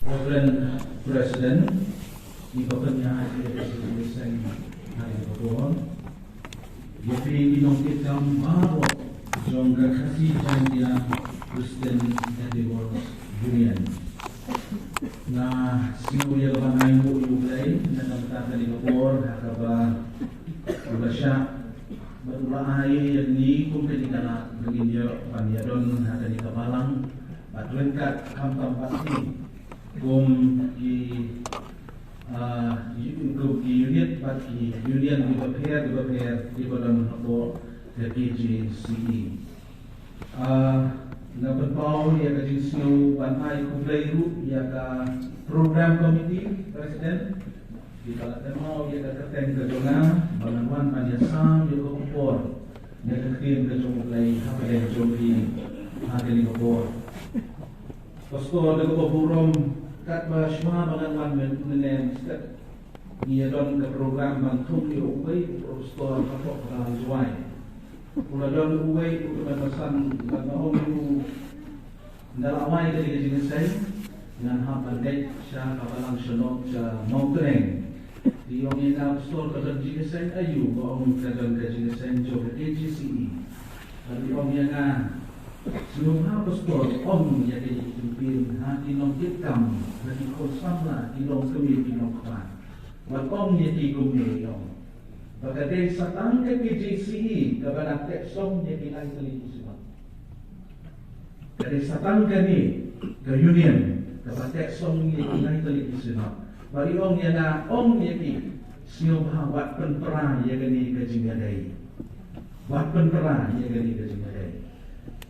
Reverend President, ipapanya hadir di sini hari bawah. Jadi dinongkit baru jangka kasih janjian Kristen Divorce Union. Nah, siapa yang banai mu mulai nanti kita di bawah hakaba bersya berulai yang ni kumpulan kana beginjo paniadon ada di kapalang badrengkat kampam pasti di unit bagi union di prepare di dalam habo KGCE. Na berpau ya ka jinsnu bantai kumplay ru ya ka program committee president di kala mau ya ka keteng ke jona bangunan panyasam yo ko kupor ya ka tim ke kumplay hapel jompi hadeli kupor. Pastor de ko burom kat ba shma bangunan men skat ia don ke program bantung yo ubai pastor kapok dalam juai. Mula don uwe untuk berpesan bahwa itu dalam awal dari jenis saya dengan hamba dek syah kapalang senok syah mongkreng di orang yang pastor pada jenis saya ayu bahwa kerajaan jenis saya mencoba KGCE dan di orang yang sebelum pastor om yang jadi pimpin hati nong hitam hati kosama di nong kemi di nong kwan buat om yang digumni om. Baka dari satang ke KGCE kepada teksom jadi lain teliti semua. Dari satang ke ni ke union kepada teksom jadi lain teliti semua. Bagi orang yang nak orang jadi siapa buat penperang yang ni ke jingadai. Buat penperang yang ni ke jingadai.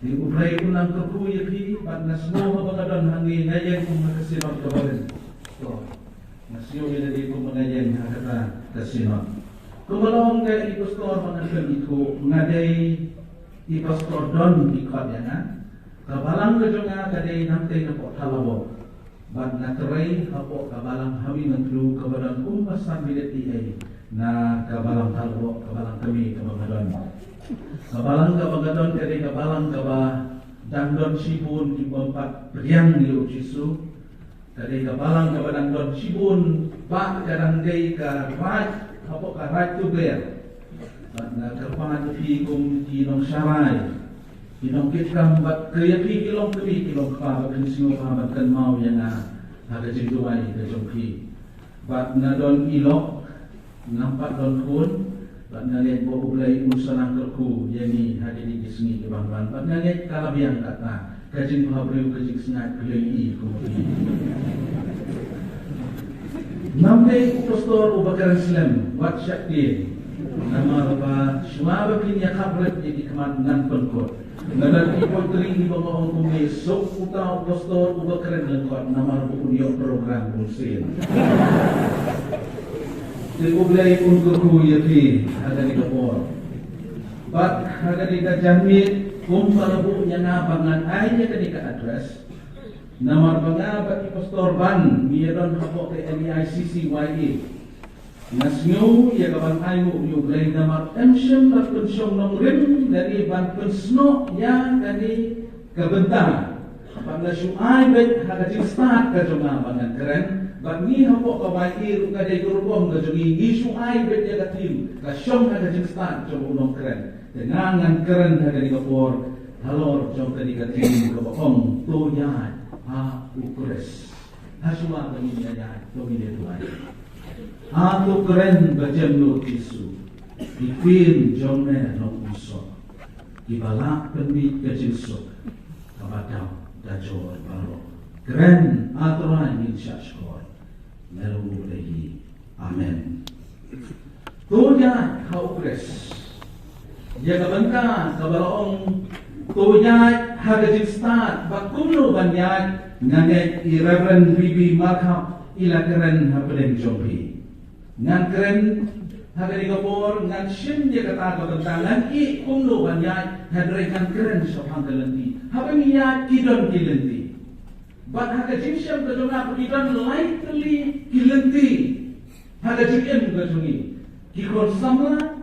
Di ubrai unang keku yang pada semua bakadan hangi ngajen pun kesinot kebaran. So, nasio yang dari pun ngajen kata kesinot. Kemudian ke pastor mengajar itu mengadai di pastor don ikut ya kan. Kabalang kejonga kadai nanti napok talabo. Bad naterai napok kabalang hawi nantru kabalang umpasan bilet iai. Na kabalang talabo kabalang kami kabangadon. Kabalang kadai kabalang kaba dandon sibun di empat beriang di ucisu. Kadai kabalang kaba dandon sibun pak kadang dai ka right apakah right to bear na kerpangan fi kum di nong syarai di nong kitkam bat kaya fi kilong pa bat singo pa bat kan mau yang ada jinduai ke jongki bat na don ilok nampak don kun bat na lihat bo ulai unsanang kerku yani hadini gisni ke bangban bat na lihat kalabiang kata kajing pahabriu kajing sengat pilih kemudian Nampai pastor Ubakar Islam buat syakdir nama apa semua begini yang kabret jadi kemandan penkot dan ibu teri ibu orang kumi sok utau pastor Ubakar Islam nama buku program bulsin ibu belai pun kerku yati ada di kapor bat ada di kajamit kumpul bukunya nabangan aja ketika address nama pengabat pastor ban biadon hapok ke LICCYA nasnyo ya kaban ayu yu glay nama emsyem lakun syong nong rim dari ban pensno yang dari kebentang apabila syu'ai bet hagajing start ke jonga bangan keren bat ni hapok kabai ruka day kurubom ke jongi ni syu'ai bet ya katim ka syong hagajing start jong unong keren dengangan keren hagajing kapor halor jong tadi katim kabakong tuyat ukres hasuma bagi dia domine tuai aku keren bacam notisu dipin jomne no uso dibalak penbit kejisuk kabadau dajor balo keren aturan min syashkor lalu lagi amen tuja ukres jaga bangka kabalong tuja hagajin start bakuno banyak nganget Reverend Bibi Marhab ila keren hapeleng jompi ngan keren hagari kapor ngan sim dia kata kebentangan i kumno banyak hadrekan keren sopang kelenti hapenya kidon kilenti bat hagajin sim kejona kidon lightly kilenti hagajin em kejoni kikon samla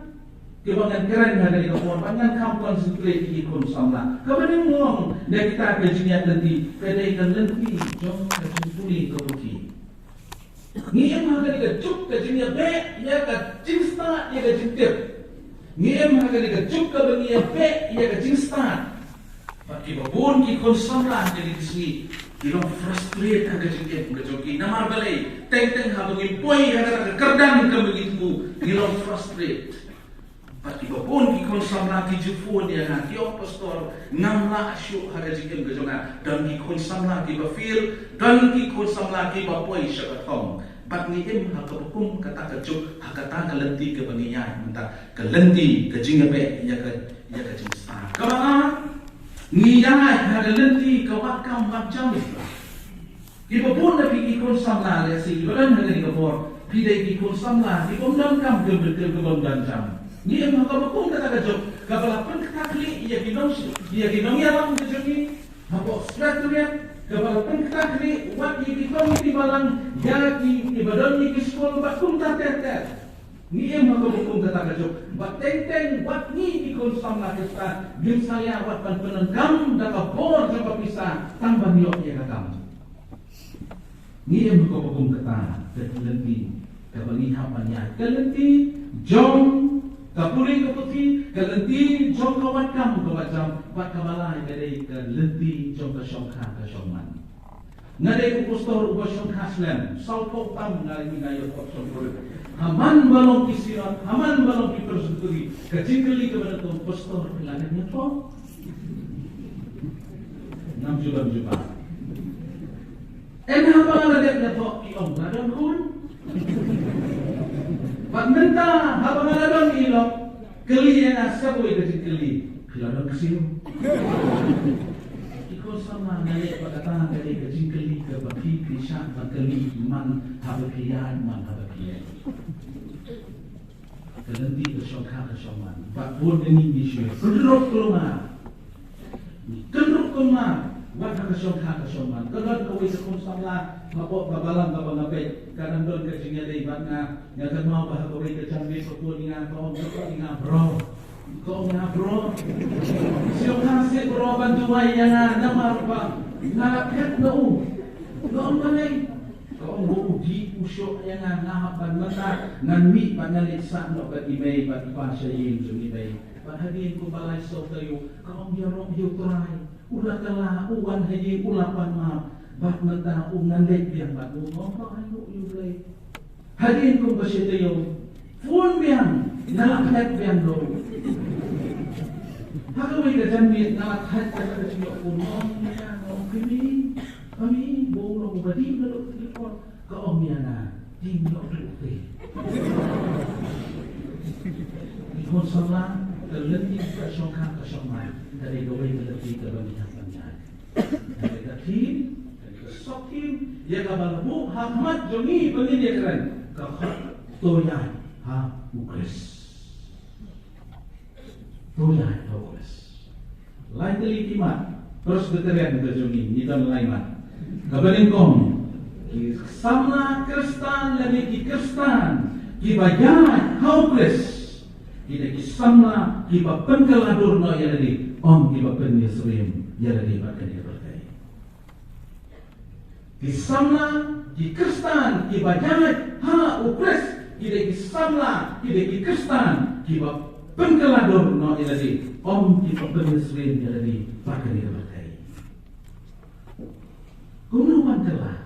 kebangan keren hagari kapor bangan kam concentrate ikon samla kabening ngom nek kita kejinya nanti kedai kan nanti jom kejuli Ngiem haga ni juk ka jinia be ya ka jingsta ya ka jingtip. Ngiem haga ni juk ka benia be ya ka jingsta. Bagi babon ki konsamla jadi di sini. Kilo frustrate haga jingtip ka joki namar balai. Teng habang poi haga kerdang ka begitu. Kilo frustrate. Bagi babon ki konsamla ki jufon ya na ki pastor ngamla asyu haga jingtip ka jonga dan ki konsamla ki bafil dan ki konsamla ki bapoi syakatong. Bat ni hakabukum kata kejuk hakata kalenti ke bangiyan mentah kalenti ke jingabe ya ke jingsta kamana ni jangan kalenti ke wakam macam ibu pun dah pergi ikut samla le si badan dengan ikut pidai ikut samla ikut dalam ke bandan jam ni hakabukum kata kejuk kabalapan kata kli ia ginong ya lam kejuk ni apa surat tu ya kabalapan kata kli wat ikitong di balang jadi ibadah ni kiskol bakum tater. Ni maka bukum kata kajuk. Bat teng wat ni ikon sama kita. Gim saya wat pan penengkam daka bor japa pisah tambah niok ya katam. Ni maka bukum kata kelenti kabali hapannya. Kelenti jom kapuri kaputi kelenti jom kawat kam kawajam bat kamalai dari kelenti jom kasyongka kasyongman. Nadai pastor ubasyon kaslen salpo tam ngali ngayo option pro haman balong kisirat haman balong kipersuturi kajingkeli kepada tuan pastor pelangannya po 6 juta haba ngadet na po iong nadon kun pagmenta haba ngaladon ilok keli na saboy kajingkeli kiladon kasiyo sama nalek perkataan dari kejingkeli ke baki kisah bakali man habakian man habakian kelenti ke syokha ke syoman bak pun ini bisu kendruk kelma wat ke syokha ke syoman kelon kawai sekon samla mapok babalam babang apet kadang don ke jinga dei batna ngakan mau bah kawai ke jambi sepul ingat kau ingat bro kau ngabro, siapa sih bro bantuan yang nama apa? Nalakat no, kau mana? Kau uji usuk yang ngahapan mata, nganmi pangaliksa no kat imei pat ipasyayin sumibay. Padahal ko balay so tayo, kau biarong try. Ulah kala uwan haji ulapan map, bat mata unganlek yang bat ngomong ayo yulay. Hadin ko ba siya tayo? Phone biang, nalakat biang no. Hakaway ka jamit nalakat ka sa siyo unong niya kami buong badi na lukot kaong niya na di lukot ikon sama terlenting ka syongka ka syongman dari gawin terlenting ka bamihapan niya dari katim dari kasokim ya kabalabu hakmat jongi pangin ya keren kakak toyan ha ukres Tuhan Paulus. Lain kali kimat terus berteriak berjungi di dalam laiman. Kabarin kong sama Kristan lagi ki Kristan ki bayan Paulus. Kita ki sama ki pengkaladur no ya lagi om ki penyesrim ya lagi pakai dia berkai. Ki sama ki Kristan ki bayan Paulus. Kita ki sama ki Kristan ki pengkaladur no iladi om di penyesrim iladi pakai dia berkai. Kunuman telah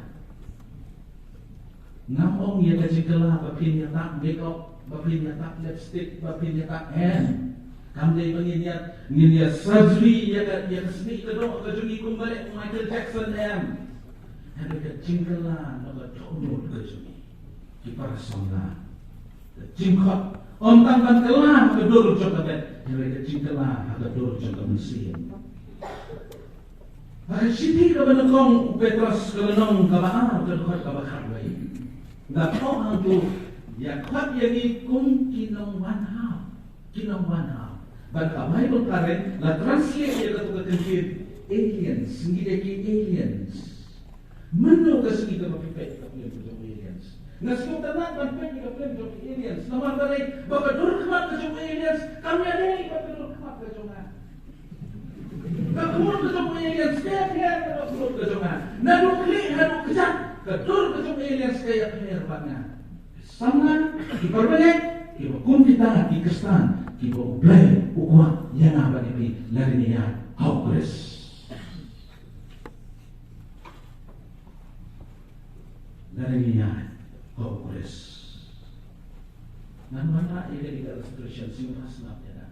ngam ya kajikala bapin tak makeup bapin tak lipstick bapin tak hand kamdai nginiat surgery ya kesni kedok kajungi kumbalik Michael Jackson ada kajikala no kajungi kajungi kipar songa kajingkot om tangkan telah kedur cokabat mereka cintalah kedur cokabat mesin. Hari sini kebenakong Petrus kebenong kabaan kedua kabakar bayi. Nggak tahu hantu ya kuat yang kung kinong wanham. Bangka Bible karen la translate ya ketua kecil aliens, ngideki aliens. Mana kasih kita mapipet kapil aliens. Ngasih tanah kan pergi ke plan job aliens. Nama baik bapa durkmat ke job aliens. Kami ada yang bapa durkmat ke job. Kamu ke job aliens. Dia ke job ke job. Nadu klik nadu kejat. Kedur kejung aliens kaya player batnya. Sama diperbanyak, kiba kun kita di kestan, kiba ublay ukwa yang apa ini lari niya hopeless. Lari niya hopeless. Nan mana ia di dalam Christian simpas napnya.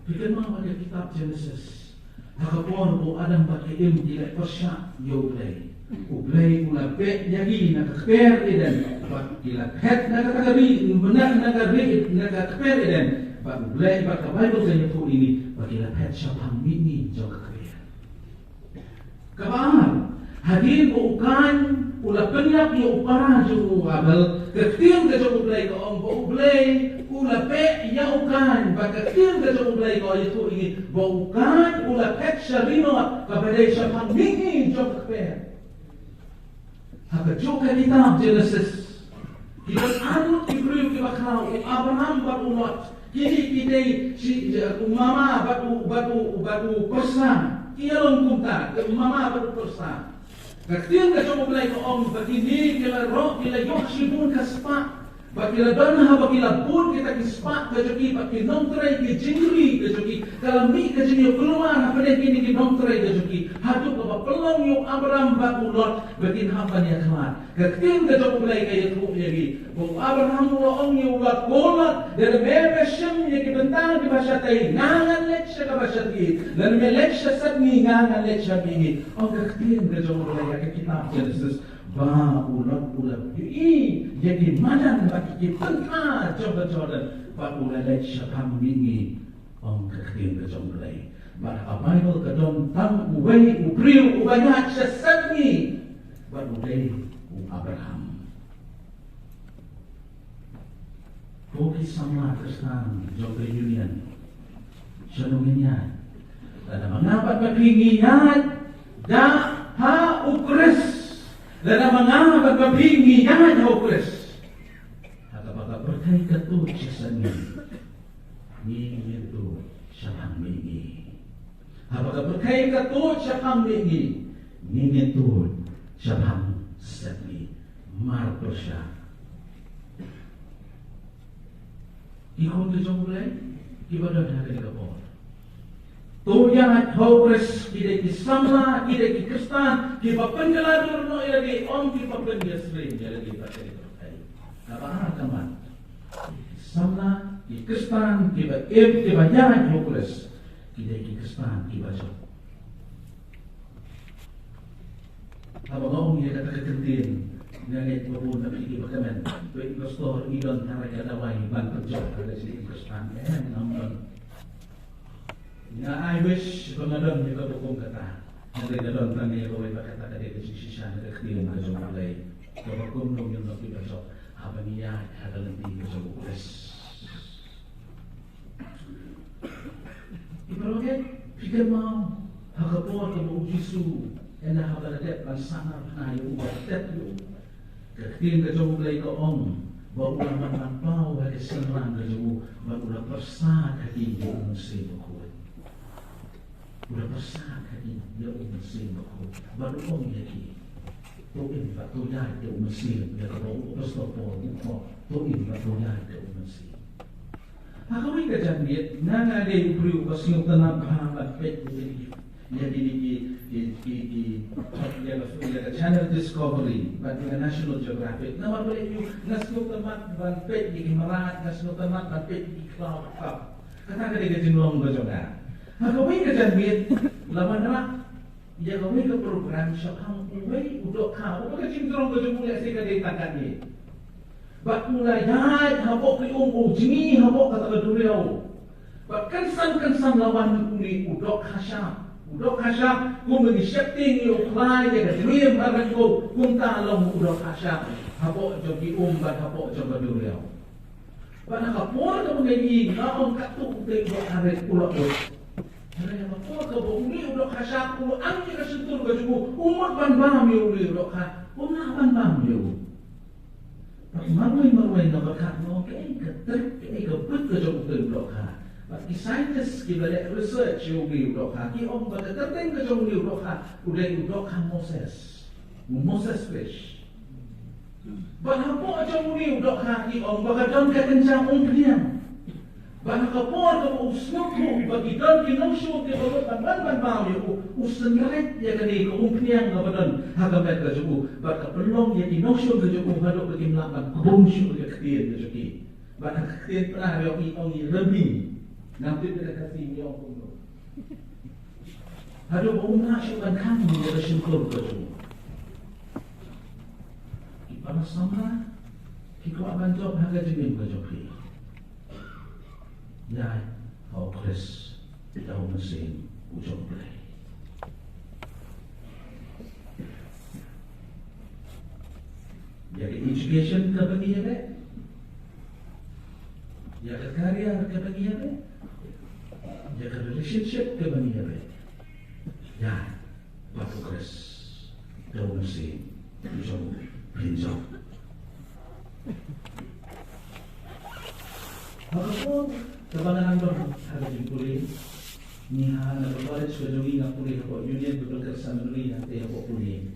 Bikin mana pada kitab Genesis. Hakapon o Adam pakiim tidak persyak yoblay. Ublay ulapet yagi nakakper eden. Bak ilapet nakakari benak nakakper eden. Bak ublay bak Bible sa iyo ini. Bak ilapet siya pangmini jauh kakper. Kapan? Hadin o ukan ulapenyak yung upara yung abel. Ketim ka sa ublay ko ang ublay ulape yaukan pagkatim ka sa ublay ko ito ini baukan ulapet siya rino kapaday siya pangmingin sa kakper. Hakadyok ka kitab Genesis kibat anot ibril kibakaw Abraham batunot kini si mama batu persa iyalong kumta mama batu persa. Ketika kita mulai om begini kita roh kita yok sibun kaspa, bagila dana bagila pun kita kispa kejoki bagi nongtrai ke jingri kejoki kalau mi kejini keluar apa deh kini ke nongtrai kejoki hadu apa pelong yok Abraham bakulot bagi apa dia keluar. Ketika kita mulai kayak tu lagi, bung Abraham om yok kolot dari mebesem yang dibentang di bahasa Thai ngangan lecce ke bahasa Thai dan melecce sabni ngangan lecce bini. Oh ketika kita mulai kayak kitab Genesis ba ulat i jadi madan bagi kita coba-coba ba ulat syapam bingi om kekhim ke jomlai ba Bible kadon tam uwei upriu ubanyak sesatni ba ulai Abraham Fokus sama Kristen Jobe Union Shalomnya dan mengapat berpingian dah ha ukres dan mga magbabingi yan hopeless. Kapag berkay ka to siya ni ito siya pangmingi. Kapag berkay ka to siya pangmingi, ito siya pangsagi. Marto siya. Ikon ka siya mulai, ibadah na ka po. Tuyan hopeless kita kisamla kita kikristan kita penjeladur no lagi om kita penjelasin lagi pada itu. Apa kaman? Samla kikristan kita kita jangan hopeless kita kikristan kita jauh. Apa ngomong dia kata kekentin nangit pun tapi kita bagaimana? Baik pastor idon harga dawai ban kerja ada si kikristan nampak. I wish pengadon juga dukung kata. Nanti dadon tani ko ay bakata kadi ko sisya na kakilin ka sa mulay. Kapag kumnong yung napi besok, habang niya hadalan din ko sa bukas. Ibaroget, pikir mo, hagapon ka mo Jisu, yan na habaladet, pansangar na yung ubatet yung. Kakilin ka sa mulay ko om, baulang manpampaw, halisinran ka sa mo, baulang persa kadi yung sino ko. Udah besar kali dia Mesir aku baru orang lagi tu infak tu ya dia Mesir dia kalau pastor tu infak tu ya dia Mesir aku ni kerja dia nana dia beri pasal tanah bahamat pet jadi di Channel Discovery bagi National Geographic nama boleh you nasional tempat ban pet di Emirat nasional tempat ban pet di Cloud Cup kata dia jenong berjodoh. Kawin ka dyan, Bit. Laman na, iya kawin ka program siya ang uway, udok ka. Huwag ka sindrong ka dyan mula siya kaditakan niya. Ba't mula yan, habok kay jimi, habok ka taga-duriyaw. Ba't kansan lawan ni udok ka siya. Udok ka siya, kung mag-shifting yung klay, kadriyam, harang ko, kung talong udok ka siya. Habok dyan ba't habok dyan kaduriyaw. Ba't nakapura ka mga iing, naong katuk tayo ba arit ulakot. Karena apa kau uli udah kasar ulu angin kesentuh kejubu umat ban uli udah ka umat ban Pak marwai nak berkat mau keter kebut kejubu udah ka. Pak scientist kita lihat research uli udah ka. Ki om berkat terteng kejubu udah ka. Udah ka Moses Moses fish. Bahapo aja muni udok kaki om bagadon ka kencang umpriang. Bahakapor ka usnok mo bagidon kinusyo ke balot ban mau yo usnret ya kani ko umpriang ka badon hagamet ka juku bakapelong ya kinusyo ka juku hadok ka kimlakan bungsyo ka ktir ka juki. Bahak ktir pernah yo ong lebih nanti kita kasih yo ko. Hadok umna syukan kami ya syukur ka juku. Pada sama kita akan job harga jenis berjoki. Ya, kau keras kita mesin ujung belai. Jadi education ke bagi apa? Ya ke karya ke bagi apa? Ya ke relationship ke bagi apa? Ya, batu keras kita mesin ujung belai. Pinjau. Apapun kebangan anggur harus dipulih. Ni hal college kejogi nak pulih apa union bekerja menuli nanti apa pulih.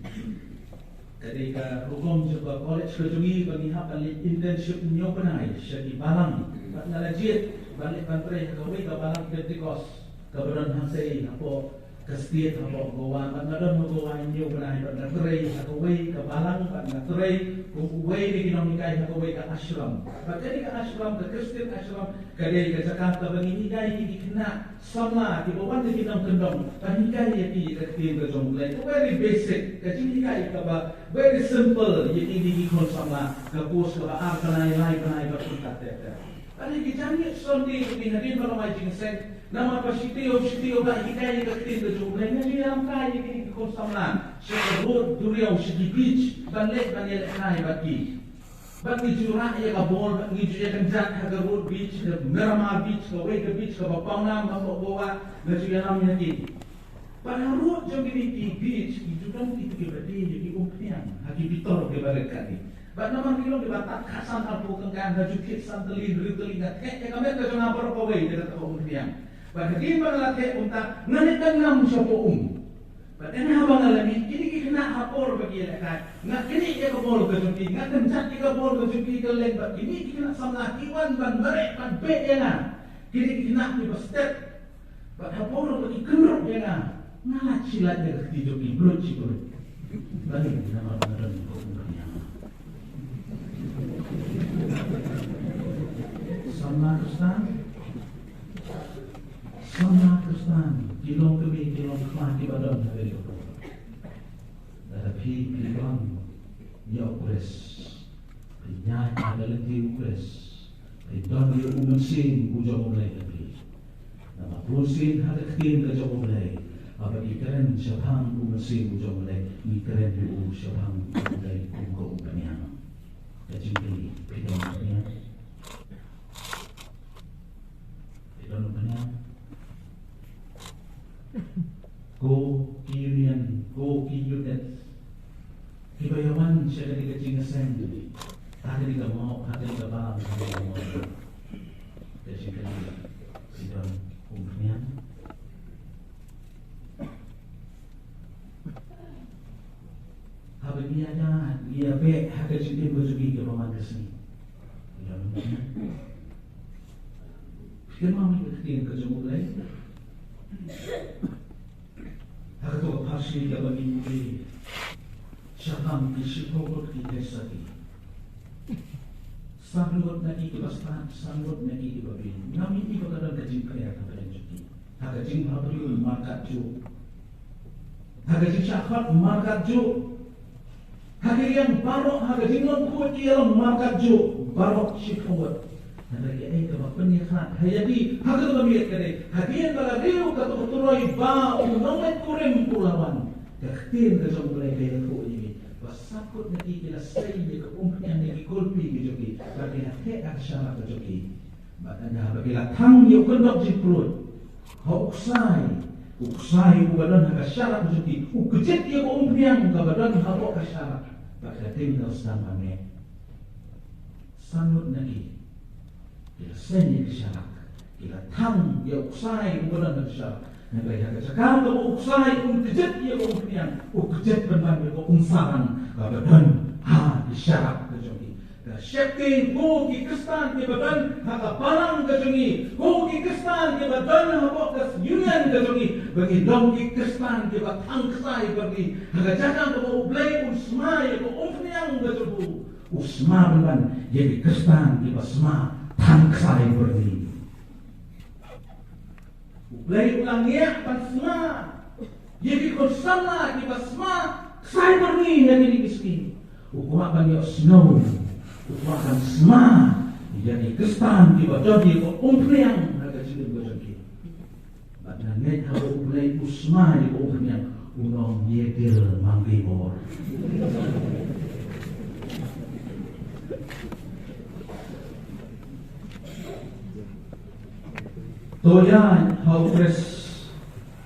Ketika hukum juga college kejogi bagi hak alih internship nyopenai jadi balang. Tak nalajit balik pantrai kawai ke balang Pentecost keberan hansai apa kesetiat apa goa panadon goa inyo benai panadrei hakawai ke balang panadrei kuwai di kinomikai hakawai ke ashram jadi ke ashram ke Kristen ashram kadai ke Jakarta bagi hikai di kena sama di bawah di kinam kendong panikai yaki ke tim ke jonglai very basic ke hikai ke very simple yaki di kon sama ke pos ke ar benai benai berkat tete ada kijangnya sondi di hadin kalau majing sek nama pasitio bah hikai ke tim ke jonglai ni dalam kai yaki kon sama road duriau segi beach banlek nai bagi jurah ya kabol bagi juya kenjat haga road beach ke Miramar beach ke Wega beach ke Bapaunan ke Goa ke juya namanya ki pada road jom di beach itu kan itu ke berarti jadi umpian haki bitor ke barakat ni bak nama kilo di batak kasan alpo kengkan haju kit santelin telinga ya kami ke jona berapa we dekat umpian bak di bangladesh unta nganikan ngam syapo Badan abang alami, kini kena hapor bagi lekat. Nggak kini dia kebol ke juki, nggak kencang dia kebol ke juki ke lembak. Kini kena sama kiwan ban merek ban bed dia na. Kini kena di step. Bak hapor bagi kendruk dia na. Ngalah cilat dia ke juki, belum cikul. Bagi nama badan hukumnya. Sama Kristen, kilong kami, kilong kelah di badan hari itu. Tetapi kilong dia ukres, penyai ada lagi ukres, dan dia umesin ujung mulai lagi. Nama umesin ada kini ujung mulai. Apa ikan syabang umesin ujung mulai, ikan dia syabang mulai kumko umpannya. Jadi kilong umpannya, kilong umpannya. Go union, go unit. Kibayawan siya dari kecing assembly. Tadi ka mau, tadi ka bang, tadi ka mau. Kasi kali sidang umpian. Habis dia be haga jadi berjugi ke rumah kesini. Firman itu ke jumlah lain. Hakatu pasti dia bagi mudi syabang disipokot kita sagi sangot nagi kebastan sangot nagi kebabin nami ini kadang kajing kaya kadang jadi hakajing habri markat ju hakajing syafat markat ju hakirian barok hakajing longkut ialah markat ju barok sipokot Nalagi ay kapapanihan. Hayadi, hagal mamiyat ka rin. Hadiyan balagyo katuturoy ba unongay kurim pulawan. Kaktin ka sa mulay kaya ko ini. Pasakot na ikinasay niya kaumpiyan na ikulpi gijoki. Bagi hati ang syara kajoki. Batanda bagi latang yung kandok jiprut. Hauksay. Uksay ubadan hakasyara kajoki. Ukujit yung kaumpiyan kabadan habo kasyara. Pagdating na usang kami. Sanot na kita seni syarak, kita tang ya usai kemudian syarak. Mereka sekarang kalau usai kejat ia kau punya, kejat benar kau sarang kabadan disyarat kejongi. Syekting kau Kristan ke badan hak parang kejongi, kau Kristan ke badan hak kes union kejongi, bagi dong Kristan ke batang kesai bagi hak jangan kau blay usmai kau punya kejongi, usma benar jadi Kristan ke basma tang kesai bagi. Lagi ulang ya pasma, jadi konsana di pasma, saya pergi yang ini miskin. Hukum akan ya snow, hukum akan sma, jadi Kristan di badan di umpriang agak sedikit berjadi. Pada net kalau mulai usma di umpriang, unong yedil manggibor. Toya hau pres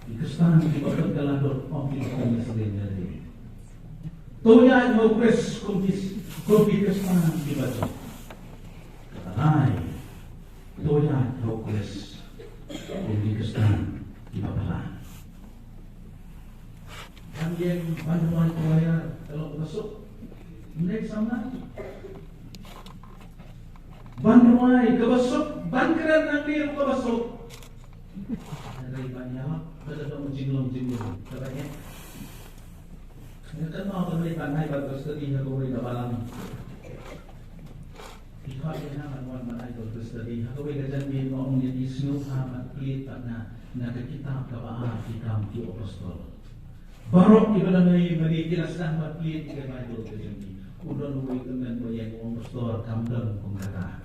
Kristan di bawah galador kompi kami sendiri. Toya hau pres kompi Kristan di bawah. Hai, toya hau pres kompi Kristan di bawah. Kami yang bantuan toya kalau masuk naik sama. Bantuan kebasuk, bangkeran nanti kebasuk. Dari banyak, kita dah menjinglong, katanya. Ini kan mau penelitian hai bagus tadi aku beri kapalan. Ikhwan yang nama wan mana itu bagus tadi. Aku beri kajian bin mau menjadi snow amat pelit karena nak kitab kabah kitab di apostol. Barok ibadah ni bagi kita sedang amat pelit di Bible kajian ni. Udon beri kemen bayang apostol kamdem pengkata.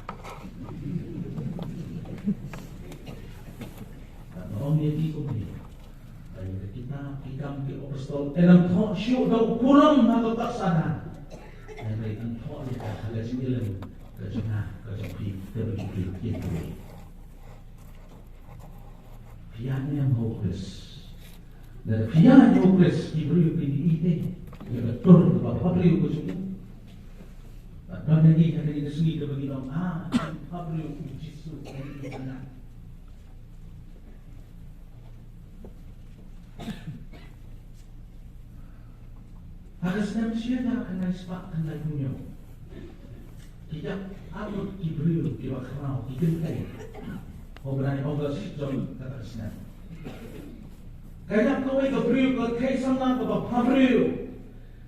Orang dia tipu dia. Baik kita ikam ke apostol. Dalam thok syuk dah pulang atau tak sadar. Baik an thok dia agak sembilan ke jengah ke jengpi terbukti itu. Pian yang hopeless. Dan pian yang hopeless diberi ini. Dia betul bapak beri ke dan lagi ada di sini ke bagi orang Pablo Yesus ini anak. Harus manusia dah akan sepak akan punya. Tidak abut diberi di wakau digentai. Obrai August John kata Islam. Kaya kau diberi ke kaisana ke Pablo.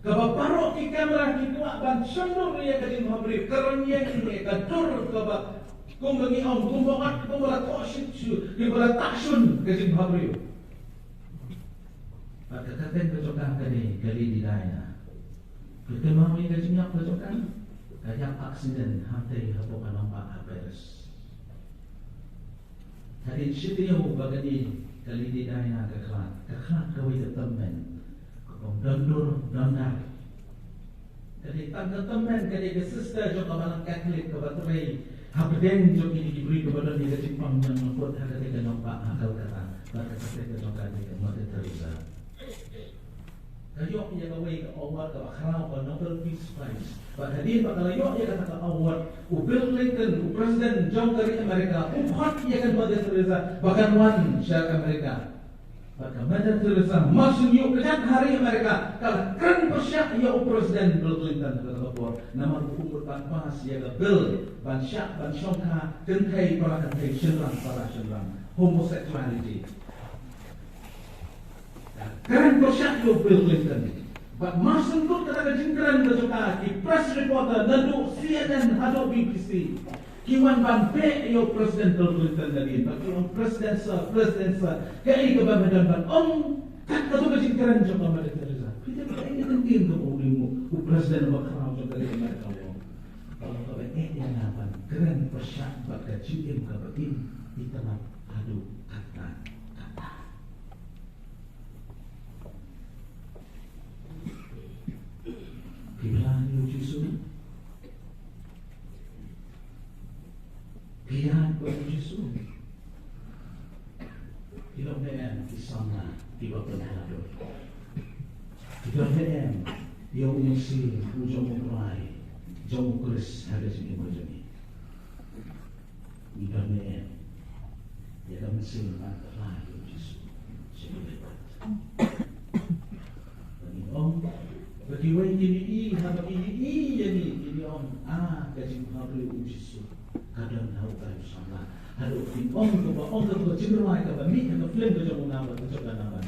Kaba parok ki kamera ki kuat ban sundur dia ke jin habri keranya ni ke dur kaba kum bagi om kum bakat kum bala toshit su di bala taksun ke jin habri maka kata ke jokang kali di daya kita mau ke jin yak ke jokang kayak aksiden hantai hapo kanampa apes hari sitiu bagani kali di daya ke klan kawai temen Dondur, dondar. Jadi tangga teman, jadi sister juga malam Katolik kebetulan habden juga diberi kepada dia Jepang yang membuat harga dia nampak akal kata. Maka saya juga dia Mother Teresa. Kayok dia kawai ke awal ke akhrau ke Nobel Peace Prize. Pada dia bakal kayok dia kata ke awal, Bill Clinton, Presiden John dari Amerika, upat dia kan Mother Teresa, bahkan wan syarikat Amerika. Maka Mother Teresa masuk yuk kejap hari mereka kalau keren persyak ya Presiden Bill Clinton kata kapor nama umur pas ya Bill bansyak bansyongka kentai para kentai syurang para syurang homosexuality keren persyak ya Bill Clinton but masuk tu kata kejengkeran bersuka di press reporter nadu CNN atau BBC Kiwan ban pe yo Presiden Bill Clinton tadi, bagi orang presiden kaya kebahagiaan ban tak tahu kejengkeran juga Mother Teresa. Kita ini penting untuk ulimu, Presiden bakal juga dari mereka. Kalau kau yang naban keren persyak bagai cium kebatin di tengah adu kata. Bilang Yesus. Lihat Tuhan Yesus. Tidak DM di sana di bawah nado. Tidak DM dia umisi ujung mulai jauh keris ada sini macam ni. Tidak DM dia dah mesin antara Yesus. Om, bagi ini haba ini jadi om kasi hablu ujisu kadang tahu kalau sama halu om ke cenderung ai ka bami ka film ke jamu nama ke jamu nama